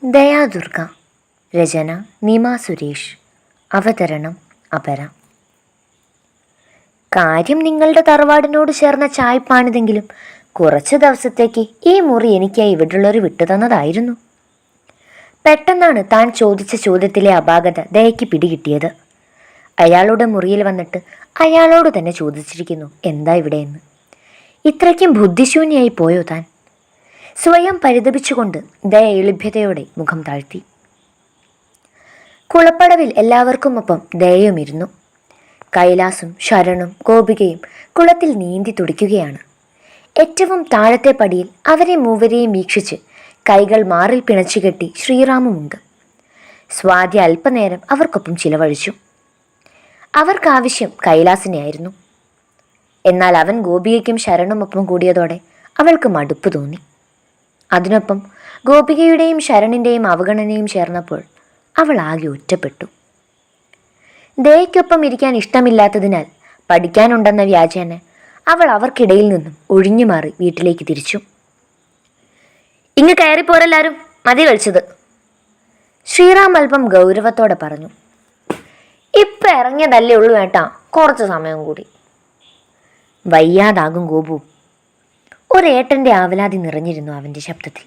ദയാദുർഗ. രചന നിമ സുരേഷ്. അവതരണം അപര. കാര്യം നിങ്ങളുടെ തറവാടിനോട് ചേർന്ന ചായ്പാണിതെങ്കിലും കുറച്ച് ദിവസത്തേക്ക് ഈ മുറി എനിക്കായി ഇവിടുള്ളവർ വിട്ടുതന്നതായിരുന്നു. പെട്ടെന്നാണ് താൻ ചോദിച്ച ചോദ്യത്തിലെ അപാകത ദയയ്ക്ക് പിടികിട്ടിയത്. അയാളുടെ മുറിയിൽ വന്നിട്ട് അയാളോട് തന്നെ ചോദിച്ചിരിക്കുന്നു, എന്താ ഇവിടെയെന്ന്. ഇത്രയ്ക്കും ബുദ്ധിശൂന്യായി പോയോ താൻ? സ്വയം പരിതപിച്ചുകൊണ്ട് ദയ എളിഭ്യതയോടെ മുഖം താഴ്ത്തി. കുളപ്പടവിൽ എല്ലാവർക്കുമൊപ്പം ദയയും ഇരുന്നു. കൈലാസും ശരണും ഗോപികയും കുളത്തിൽ നീന്തി തുടിക്കുകയാണ്. ഏറ്റവും താഴത്തെ പടിയിൽ അവരെ മൂവരെയും വീക്ഷിച്ച് കൈകൾ മാറിൽ പിണച്ചുകെട്ടി ശ്രീറാമുമുണ്ട്. സ്വാതി അല്പനേരം അവർക്കൊപ്പം ചിലവഴിച്ചു. അവർക്കാവശ്യം കൈലാസിനെയായിരുന്നു. എന്നാൽ അവൻ ഗോപികയ്ക്കും ശരണുമൊപ്പം കൂടിയതോടെ അവൾക്ക് മടുപ്പ് തോന്നി. അതിനൊപ്പം ഗോപികയുടെയും ശരണിൻ്റെയും അവഗണനയും ചേർന്നപ്പോൾ അവൾ ആകെ ഒറ്റപ്പെട്ടു. ദയയ്ക്കൊപ്പം ഇരിക്കാൻ ഇഷ്ടമില്ലാത്തതിനാൽ പഠിക്കാനുണ്ടെന്ന വ്യാജേന അവൾ അവർക്കിടയിൽ നിന്നും ഒഴിഞ്ഞു മാറി വീട്ടിലേക്ക് തിരിച്ചു. ഇങ്ങ് കയറിപ്പോരെല്ലാരും, മതി കളിച്ചത്, ശ്രീറാം അല്പം ഗൗരവത്തോടെ പറഞ്ഞു. ഇപ്പം ഇറങ്ങിയതല്ലേ ഉള്ളൂ ഏട്ടാ, കുറച്ച് സമയം കൂടി. വയ്യാതാകും ഗോപു. ഒരേട്ടൻ്റെ ആവലാതി നിറഞ്ഞിരുന്നു അവൻ്റെ ശബ്ദത്തിൽ.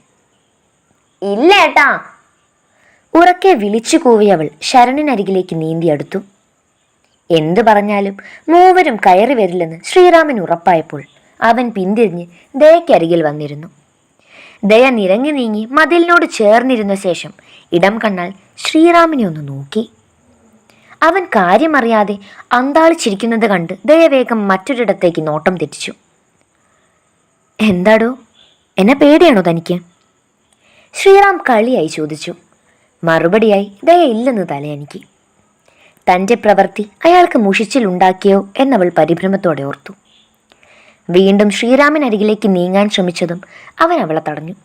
ഇല്ല ഏട്ടാ, ഉറക്കെ വിളിച്ചു കൂവിയവൾ ശരണിനരികിലേക്ക് നീന്തിയടുത്തു. എന്തു പറഞ്ഞാലും മൂവരും കയറി വരില്ലെന്ന് ശ്രീറാമൻ ഉറപ്പായപ്പോൾ അവൻ പിന്തിരിഞ്ഞ് ദയക്കരികിൽ വന്നിരുന്നു. ദയ നിരങ്ങി നീങ്ങി മതിലിനോട് ചേർന്നിരുന്ന ശേഷം ഇടം കണ്ണാൽ ശ്രീറാമിനെ ഒന്ന് നോക്കി. അവൻ കാര്യമറിയാതെ അന്താളിച്ചിരിക്കുന്നത് കണ്ട് ദയ വേഗം മറ്റൊരിടത്തേക്ക് നോട്ടം തെറ്റിച്ചു. എന്താടോ, എന്നെ പേടിയാണോ തനിക്ക്? ശ്രീറാം കളിയായി ചോദിച്ചു. മറുപടിയായി ദയ ഇല്ലെന്ന് തലയനക്കി. തൻ്റെ പ്രവൃത്തി അയാൾക്ക് മുഷിച്ചിലുണ്ടാക്കിയോ എന്നവൾ പരിഭ്രമത്തോടെ ഓർത്തു. വീണ്ടും ശ്രീറാമിനരികിലേക്ക് നീങ്ങാൻ ശ്രമിച്ചതും അവൻ അവളെ തടഞ്ഞു.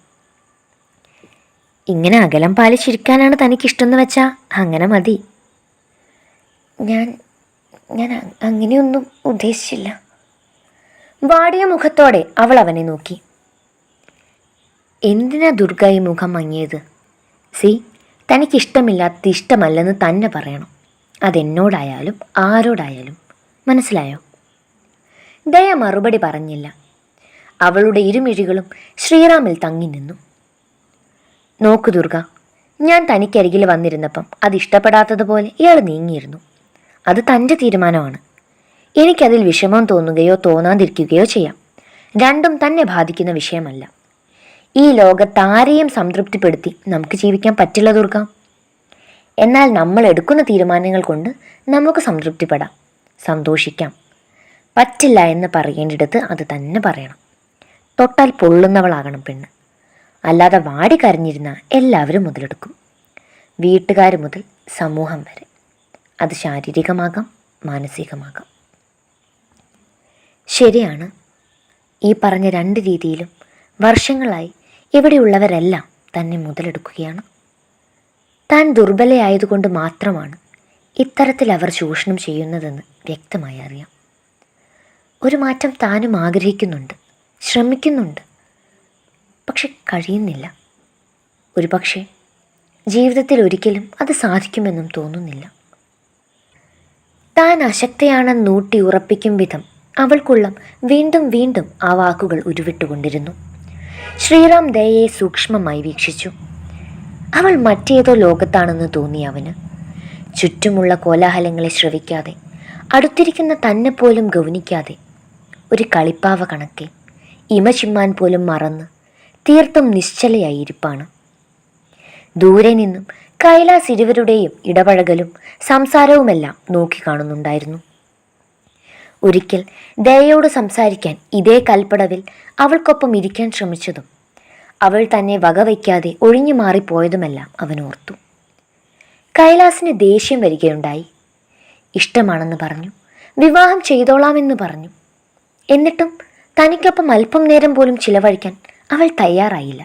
ഇങ്ങനെ അകലം പാലിച്ചിരിക്കാനാണ് തനിക്കിഷ്ടമെന്ന് വെച്ചാ അങ്ങനെ മതി. ഞാൻ അങ്ങനെയൊന്നും ഉദ്ദേശിച്ചില്ല. വാടിയ മുഖത്തോടെ അവൾ അവനെ നോക്കി. എന്തിനാ ദുർഗ ഈ മുഖം മങ്ങിയത്? തനിക്കിഷ്ടമില്ലാത്തത് ഇഷ്ടമല്ലെന്ന് തന്നെ പറയണം. അതെന്നോടായാലും ആരോടായാലും. മനസ്സിലായോ? ദയ മറുപടി പറഞ്ഞില്ല. അവളുടെ ഇരുമിഴികളും ശ്രീറാമിൽ തങ്ങി നിന്നു. നോക്കു ദുർഗ, ഞാൻ തനിക്കരികിൽ വന്നിരുന്നപ്പം അത് ഇഷ്ടപ്പെടാത്തതുപോലെ ഇയാൾ നീങ്ങിയിരുന്നു. അത് തൻ്റെ തീരുമാനമാണ്. എനിക്കതിൽ വിഷമം തോന്നുകയോ തോന്നാതിരിക്കുകയോ ചെയ്യാം. രണ്ടും തന്നെ ബാധിക്കുന്ന വിഷയമല്ല. ഈ ലോകത്താരെയും സംതൃപ്തിപ്പെടുത്തി നമുക്ക് ജീവിക്കാൻ പറ്റില്ല ദുർഗ. എന്നാൽ നമ്മൾ എടുക്കുന്ന തീരുമാനങ്ങൾ കൊണ്ട് നമുക്ക് സംതൃപ്തിപ്പെടാം, സന്തോഷിക്കാം. പറ്റില്ല എന്ന് പറയേണ്ടിടത്ത് അത് തന്നെ പറയണം. തൊട്ടാൽ പൊള്ളുന്നവളാകണം പെണ്ണ്. അല്ലാതെ വാടി കരഞ്ഞിരുന്ന എല്ലാവരും മുതലെടുക്കും. വീട്ടുകാർ മുതൽ സമൂഹം വരെ. അത് ശാരീരികമാകാം, മാനസികമാകാം. ശരിയാണ്. ഈ പറഞ്ഞ രണ്ട് രീതിയിലും വർഷങ്ങളായി ഇവിടെയുള്ളവരെല്ലാം തന്നെ മുതലെടുക്കുകയാണ്. താൻ ദുർബലയായതുകൊണ്ട് മാത്രമാണ് ഇത്തരത്തിൽ അവർ ചൂഷണം ചെയ്യുന്നതെന്ന് വ്യക്തമായി അറിയാം. ഒരു മാറ്റം താനും ആഗ്രഹിക്കുന്നുണ്ട്, ശ്രമിക്കുന്നുണ്ട്. പക്ഷെ കഴിയുന്നില്ല. ഒരു പക്ഷേ ജീവിതത്തിൽ ഒരിക്കലും അത് സാധിക്കുമെന്നും തോന്നുന്നില്ല. താൻ അശക്തയാണെന്നൂട്ടി ഉറപ്പിക്കും വിധം അവൾക്കുള്ളം വീണ്ടും വീണ്ടും ആ വാക്കുകൾ ഉരുവിട്ടുകൊണ്ടിരുന്നു. ശ്രീറാം ദയയെ സൂക്ഷ്മമായി വീക്ഷിച്ചു. അവൾ മറ്റേതോ ലോകത്താണെന്ന് തോന്നി അവന്. ചുറ്റുമുള്ള കോലാഹലങ്ങളെ ശ്രവിക്കാതെ, അടുത്തിരിക്കുന്ന തന്നെ പോലും ഗൗനിക്കാതെ, ഒരു കളിപ്പാവ കണക്കെ ഇമ ചിമ്മാൻ പോലും മറന്ന് തീർത്തും നിശ്ചലയായിരിപ്പാണ്. ദൂരെ നിന്നും കൈലാസ് ഇരുവരുടെയും ഇടപഴകലും സംസാരവുമെല്ലാം നോക്കിക്കാണുന്നുണ്ടായിരുന്നു. ഒരിക്കൽ ദയയോട് സംസാരിക്കാൻ ഇതേ കൽപ്പടവിൽ അവൾക്കൊപ്പം ഇരിക്കാൻ ശ്രമിച്ചതും അവൾ തന്നെ വകവയ്ക്കാതെ ഒഴിഞ്ഞു മാറിപ്പോയതുമെല്ലാം അവൻ ഓർത്തു. കൈലാസിന് ദേഷ്യം വരികയുണ്ടായി. ഇഷ്ടമാണെന്ന് പറഞ്ഞു, വിവാഹം ചെയ്തോളാമെന്ന് പറഞ്ഞു. എന്നിട്ടും തനിക്കൊപ്പം അല്പം നേരം പോലും ചിലവഴിക്കാൻ അവൾ തയ്യാറായില്ല.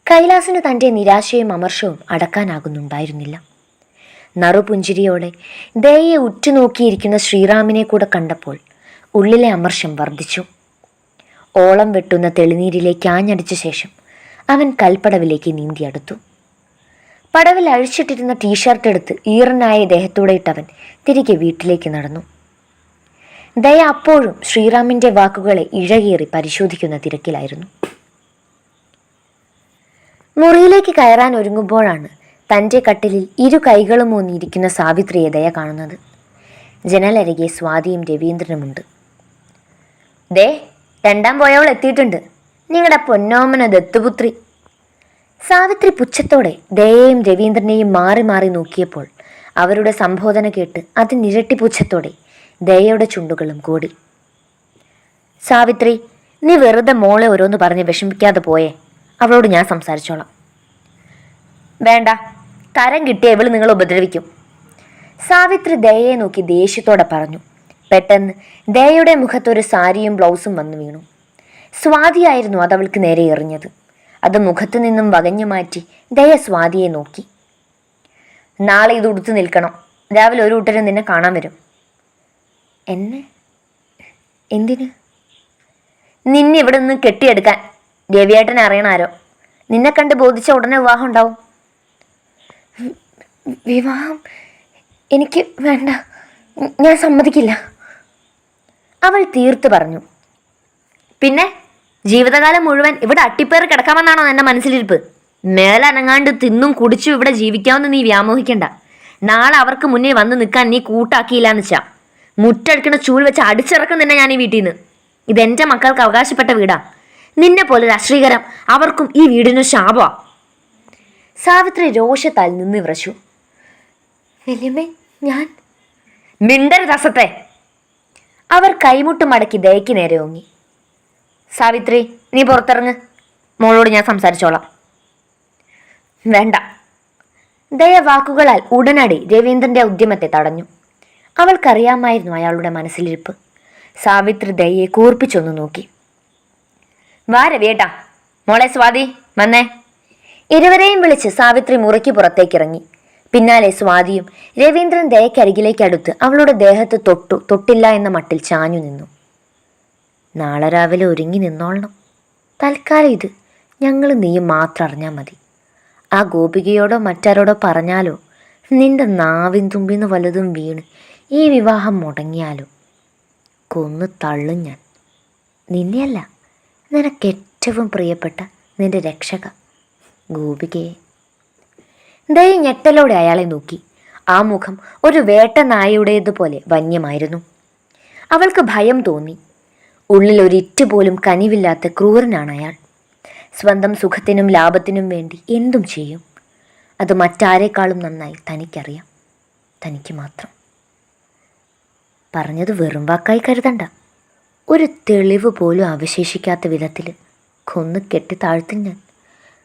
കൈലാസിന് തൻ്റെ നിരാശയും അമർഷവും അടക്കാനാകുന്നുണ്ടായിരുന്നില്ല. നറുപുഞ്ചിരിയോടെ ദയയെ ഉറ്റുനോക്കിയിരിക്കുന്ന ശ്രീറാമിനെ കൂടെ കണ്ടപ്പോൾ ഉള്ളിലെ അമർഷം വർദ്ധിച്ചു. ഓളം വെട്ടുന്ന തെളിനീരിലേക്ക് ആഞ്ഞടിച്ച ശേഷം അവൻ കൽപ്പടവിലേക്ക് നീന്തിയടുത്തു. പടവിൽ അഴിച്ചിട്ടിരുന്ന ടീഷർട്ട് എടുത്ത് ഈറനായ ദേഹത്തൂടെ ഇട്ടവൻ തിരികെ വീട്ടിലേക്ക് നടന്നു. ദയ അപ്പോഴും ശ്രീറാമിന്റെ വാക്കുകളെ ഇഴകീറി പരിശോധിക്കുന്ന തിരക്കിലായിരുന്നു. മുറിയിലേക്ക് കയറാൻ ഒരുങ്ങുമ്പോഴാണ് തൻ്റെ കട്ടിലിൽ ഇരു കൈകളും ഊന്നിയിരിക്കുന്ന സാവിത്രിയെ ദയ കാണുന്നത്. ജനലരികെ സ്വാതിയും രവീന്ദ്രനുമുണ്ട്. ദേ, രണ്ടാം പോയവൾ എത്തിയിട്ടുണ്ട്, നിങ്ങളുടെ പൊന്നോമന ദത്തുപുത്രി. സാവിത്രി പുച്ഛത്തോടെ ദയയെയും രവീന്ദ്രനെയും മാറി മാറി നോക്കിയപ്പോൾ അവരുടെ സംബോധന കേട്ട് അതിനിരട്ടി പുച്ഛത്തോടെ ദയയുടെ ചുണ്ടുകളും കൂടി. സാവിത്രി, നീ വെറുതെ മോളെ ഓരോന്ന് പറഞ്ഞ് വിഷമിക്കാതെ പോയേ, അവളോട് ഞാൻ സംസാരിച്ചോളാം. വേണ്ട, തരം കിട്ടിയ ഇവള് നിങ്ങൾ ഉപദ്രവിക്കും. സാവിത്രി ദയയെ നോക്കി ദേഷ്യത്തോടെ പറഞ്ഞു. പെട്ടെന്ന് ദയയുടെ മുഖത്തൊരു സാരിയും ബ്ലൗസും വന്നു വീണു. സ്വാതിയായിരുന്നു അതവൾക്ക് നേരെ എറിഞ്ഞത്. അത് മുഖത്തു നിന്നും വകഞ്ഞു മാറ്റി ദയ സ്വാതിയെ നോക്കി. നാളെ ഇത് ഉടുത്തു നിൽക്കണം, രാവിലെ ഒരു കൂട്ടരും നിന്നെ കാണാൻ വരും. എന്നെ? എന്തിന്? നിന്നെ ഇവിടെ നിന്ന് കെട്ടിയെടുക്കാൻ. രവിയേട്ടനെ അറിയണാരോ, നിന്നെ കണ്ട് ബോധിച്ച ഉടനെ വിവാഹം ഉണ്ടാവും. വിവാഹം എനിക്ക് വേണ്ട, ഞാൻ സമ്മതിക്കില്ല, അവൾ തീർത്തു പറഞ്ഞു. പിന്നെ ജീവിതകാലം മുഴുവൻ ഇവിടെ അട്ടിപ്പേറി കിടക്കാമെന്നാണോ എൻ്റെ മനസ്സിലിരിപ്പ്? മേലനങ്ങാണ്ട് തിന്നും കുടിച്ചും ഇവിടെ ജീവിക്കാമെന്ന് നീ വ്യാമോഹിക്കണ്ട. നാളെ അവർക്ക് മുന്നേ വന്ന് നിൽക്കാൻ നീ കൂട്ടാക്കിയില്ല എന്ന് വെച്ചാ മുറ്റടിക്കണ ചൂൽ വെച്ച് അടിച്ചിറക്കും നിന്നെ ഞാൻ ഈ വീട്ടിൽ നിന്ന്. ഇതെൻ്റെ മക്കൾക്ക് അവകാശപ്പെട്ട വീടാ. നിന്നെ പോലെ അശ്രീകരം അവർക്കും ഈ വീടിന് ശാപമാ. സാവിത്രി രോഷത്താൽ നിന്ന് വിറച്ചു. വല്യമ്മേ, ഞാൻ മിണ്ടരുത് അസത്തെ. അവർ കൈമുട്ട് മടക്കി ദയക്ക് നേരെ ഓങ്ങി. സാവിത്രി, നീ പുറത്തിറങ്ങ്, മോളോട് ഞാൻ സംസാരിച്ചോളാം. വേണ്ട. ദയ വാക്കുകളാൽ ഉടനടി രവീന്ദ്രന്റെ ഉദ്യമത്തെ തടഞ്ഞു. അവൾക്കറിയാമായിരുന്നു അയാളുടെ മനസ്സിലിരിപ്പ്. സാവിത്രി ദയയെ കൂർപ്പിച്ചൊന്നു നോക്കി. വാ രവിയേട്ടാ, മോളെ സ്വാതി വന്നേ. ഇരുവരെയും വിളിച്ച് സാവിത്രി മുറിക്ക് പുറത്തേക്കിറങ്ങി. പിന്നാലെ സ്വാതിയും. രവീന്ദ്രൻ ദയക്കരികിലേക്ക് അടുത്ത് അവളുടെ ദേഹത്ത് തൊട്ടില്ല എന്ന മട്ടിൽ ചാഞ്ഞു നിന്നു. നാളെ രാവിലെ ഒരുങ്ങി നിന്നോളണം. തൽക്കാലം ഇത് ഞങ്ങൾ നീയും മാത്രം അറിഞ്ഞാൽ മതി. ആ ഗോപികയോടോ മറ്റാരോടോ പറഞ്ഞാലോ നിന്റെ നാവിൻ തുമ്പിന്ന് വല്ലതും വീണ് ഈ വിവാഹം മുടങ്ങിയാലോ കൊന്നു തള്ളും ഞാൻ. നിന്നെയല്ല, നിനക്കേറ്റവും പ്രിയപ്പെട്ട നിന്റെ രക്ഷക ഗോപികയെ. ദയ ഞെട്ടലോടെ അയാളെ നോക്കി. ആ മുഖം ഒരു വേട്ട നായയുടേതുപോലെ വന്യമായിരുന്നു. അവൾക്ക് ഭയം തോന്നി. ഉള്ളിൽ ഒരിറ്റ് പോലും കനിവില്ലാത്ത ക്രൂരനാണ് അയാൾ. സ്വന്തം സുഖത്തിനും ലാഭത്തിനും വേണ്ടി എന്തും ചെയ്യും. അത് മറ്റാരേക്കാളും നന്നായി തനിക്കറിയാം, തനിക്ക് മാത്രം. പറഞ്ഞത് വെറും വാക്കായി കരുതണ്ട. ഒരു തെളിവ് പോലും അവശേഷിക്കാത്ത വിധത്തിൽ കൊന്നു കെട്ടി താഴ്ത്തും ഞാൻ.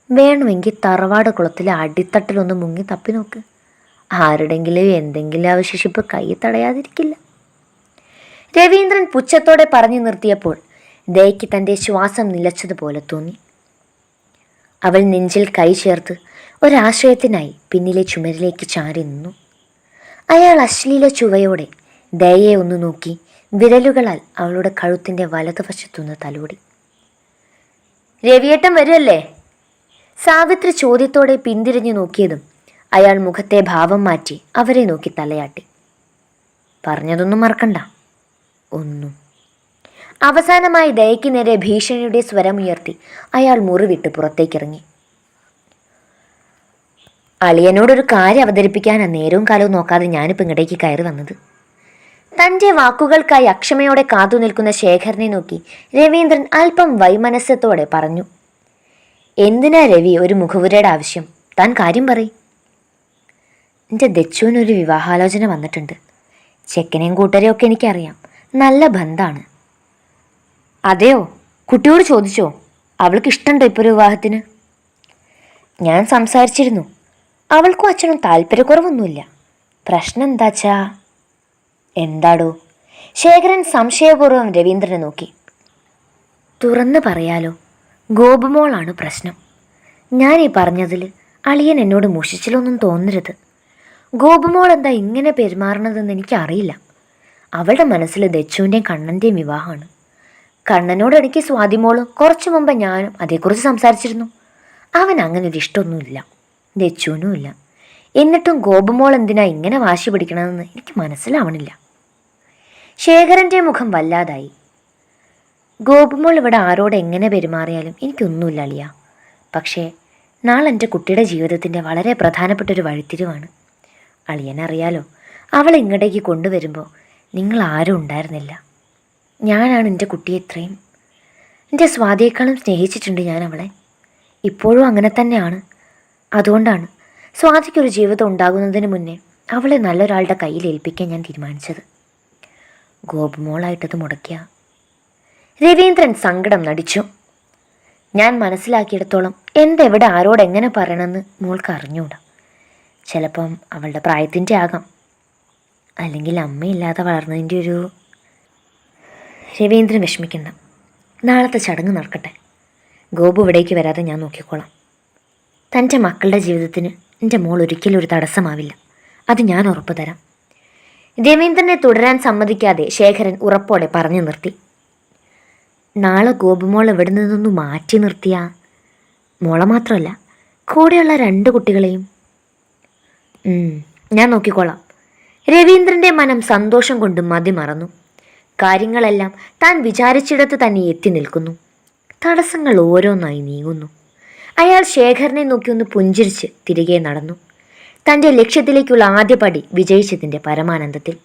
വേണമെങ്കിൽ തറവാട് കുളത്തിലെ അടിത്തട്ടിലൊന്ന് മുങ്ങി തപ്പി നോക്ക്. ആരുടെങ്കിലും എന്തെങ്കിലും അവശേഷിപ്പ് കൈ തടയാതിരിക്കില്ല. രവീന്ദ്രൻ പുച്ഛത്തോടെ പറഞ്ഞു നിർത്തിയപ്പോൾ ദയയ്ക്ക് തൻ്റെ ശ്വാസം നിലച്ചതുപോലെ തോന്നി. അവൾ നെഞ്ചിൽ കൈ ചേർത്ത് ഒരാശ്രയത്തിനായി പിന്നിലെ ചുമരിലേക്ക് ചാരി നിന്നു. അയാൾ അശ്ലീല ചുവയോടെ ദയയെ ഒന്ന് നോക്കി വിരലുകളാൽ അവളുടെ കഴുത്തിൻ്റെ വലതുവശത്തുനിന്ന് തലോടി. രവിയേട്ടൻ വരുമല്ലേ? സാവിത്രി ചോദ്യത്തോടെ പിന്തിരിഞ്ഞു നോക്കിയതും അയാൾ മുഖത്തെ ഭാവം മാറ്റി അവരെ നോക്കി തലയാട്ടി. പറഞ്ഞതൊന്നും മറക്കണ്ട, ഒന്നും. അവസാനമായി ദയയ്ക്ക് നേരെ ഭീഷണിയുടെ സ്വരമുയർത്തി അയാൾ മുറി വിട്ട് പുറത്തേക്കിറങ്ങി. അളിയനോടൊരു കാര്യം അവതരിപ്പിക്കാനാണ് നേരവും കാലവും നോക്കാതെ ഞാനിപ്പോൾ ഇങ്ങടേക്ക് കയറി വന്നത്. തൻ്റെ വാക്കുകൾക്കായി അക്ഷമയോടെ കാത്തു നിൽക്കുന്ന ശേഖരനെ നോക്കി രവീന്ദ്രൻ അല്പം വൈമനസ്യത്തോടെ പറഞ്ഞു. എന്തിനാ രവി ഒരു മുഖവുരയുടെ ആവശ്യം? താൻ കാര്യം പറയും. എൻ്റെ ദച്ചുവിനൊരു വിവാഹാലോചന വന്നിട്ടുണ്ട്. ചെക്കനെയും കൂട്ടരെയും ഒക്കെ എനിക്കറിയാം, നല്ല ബന്ധാണ്. അതെയോ? കുട്ടിയോട് ചോദിച്ചോ? അവൾക്ക് ഇഷ്ടമുണ്ടോ ഇപ്പോൾ ഒരു വിവാഹത്തിന്? ഞാൻ സംസാരിച്ചിരുന്നു. അവൾക്കും അച്ഛനും താല്പര്യക്കുറവൊന്നുമില്ല. പ്രശ്നം എന്താച്ചാ? എന്താടോ? ശേഖരൻ സംശയപൂർവ്വം രവീന്ദ്രനെ നോക്കി. തുറന്നു പറയാലോ, ഗോപുമോളാണ് പ്രശ്നം. ഞാൻ ഈ പറഞ്ഞതിൽ അളിയൻ എന്നോട് മുഷിച്ചിലൊന്നും തോന്നരുത്. ഗോപുമോൾ എന്താ ഇങ്ങനെ പെരുമാറണതെന്ന് എനിക്കറിയില്ല. അവളുടെ മനസ്സിൽ ദച്ചുവിൻ്റെയും കണ്ണൻ്റെയും വിവാഹമാണ്. കണ്ണനോട് എനിക്ക് സ്വാതിമോളും കുറച്ചു മുമ്പ് ഞാനും അതേക്കുറിച്ച് സംസാരിച്ചിരുന്നു. അവൻ അങ്ങനെ ഒരു ഇഷ്ടമൊന്നുമില്ല. ലച്ചുവിനുമില്ല. എന്നിട്ടും ഗോപുമോൾ എന്തിനാ ഇങ്ങനെ വാശി പിടിക്കണമെന്ന് എനിക്ക് മനസ്സിലാവണില്ല. ശേഖരൻ്റെ മുഖം വല്ലാതായി. ഗോപുമോൾ ഇവിടെ ആരോട് എങ്ങനെ പെരുമാറിയാലും എനിക്കൊന്നുമില്ല അളിയ. പക്ഷേ നാളെ എൻ്റെ കുട്ടിയുടെ ജീവിതത്തിൻ്റെ വളരെ പ്രധാനപ്പെട്ടൊരു വഴിത്തിരിവാണ്. അളിയനറിയാലോ, അവളെ ഇങ്ങോട്ടേക്ക് കൊണ്ടുവരുമ്പോൾ നിങ്ങൾ ആരും ഉണ്ടായിരുന്നില്ല. ഞാനാണ് എൻ്റെ കുട്ടിയെ ഇത്രയും, എൻ്റെ സ്വാതിയേക്കാളും സ്നേഹിച്ചിട്ടുണ്ട് ഞാൻ അവളെ. ഇപ്പോഴും അങ്ങനെ തന്നെയാണ്. അതുകൊണ്ടാണ് സ്വാതിക്കൊരു ജീവിതം ഉണ്ടാകുന്നതിന് മുന്നേ അവളെ നല്ലൊരാളുടെ കയ്യിൽ ഏൽപ്പിക്കാൻ ഞാൻ തീരുമാനിച്ചത്. ഗോപുമോളായിട്ടത് മുടക്കിയ. രവീന്ദ്രൻ സങ്കടം നടിച്ചു. ഞാൻ മനസ്സിലാക്കിയിടത്തോളം എന്തെവിടെ ആരോട് എങ്ങനെ പറയണമെന്ന് മോൾക്ക് അറിഞ്ഞൂടാ. ചിലപ്പം അവളുടെ പ്രായത്തിൻ്റെ ആകാം, അല്ലെങ്കിൽ അമ്മയില്ലാതെ വളർന്നതിൻ്റെ ഒരു. രവീന്ദ്രൻ വിഷമിക്കണ്ട, നാളത്തെ ചടങ്ങ് നടക്കട്ടെ. ഗോപു ഇവിടേക്ക് വരാതെ ഞാൻ നോക്കിക്കോളാം. തൻ്റെ മക്കളുടെ ജീവിതത്തിന് എൻ്റെ മോൾ ഒരിക്കലും ഒരു തടസ്സമാവില്ല, അത് ഞാൻ ഉറപ്പു തരാം. രവീന്ദ്രനെ തുടരാൻ സമ്മതിക്കാതെ ശേഖരൻ ഉറപ്പോടെ പറഞ്ഞു നിർത്തി. നാളെ ഗോപുമോൾ എവിടെ നിന്നൊന്ന് മാറ്റി നിർത്തിയ മോളെ മാത്രമല്ല, കൂടെയുള്ള 2 കുട്ടികളെയും ഞാൻ നോക്കിക്കോളാം. രവീന്ദ്രൻ്റെ മനം സന്തോഷം കൊണ്ട് മതിമറന്നു. കാര്യങ്ങളെല്ലാം താൻ വിചാരിച്ചിടത്ത് തന്നെ എത്തി നിൽക്കുന്നു. തടസ്സങ്ങൾ ഓരോന്നായി നീങ്ങുന്നു. അയാൾ ശേഖരനെ നോക്കി ഒന്ന് പുഞ്ചിരിച്ച് തിരികെ നടന്നു. തൻ്റെ ലക്ഷ്യത്തിലേക്കുള്ള ആദ്യ പടി വിജയിച്ചതിൻ്റെ പരമാനന്ദത്തിൽ.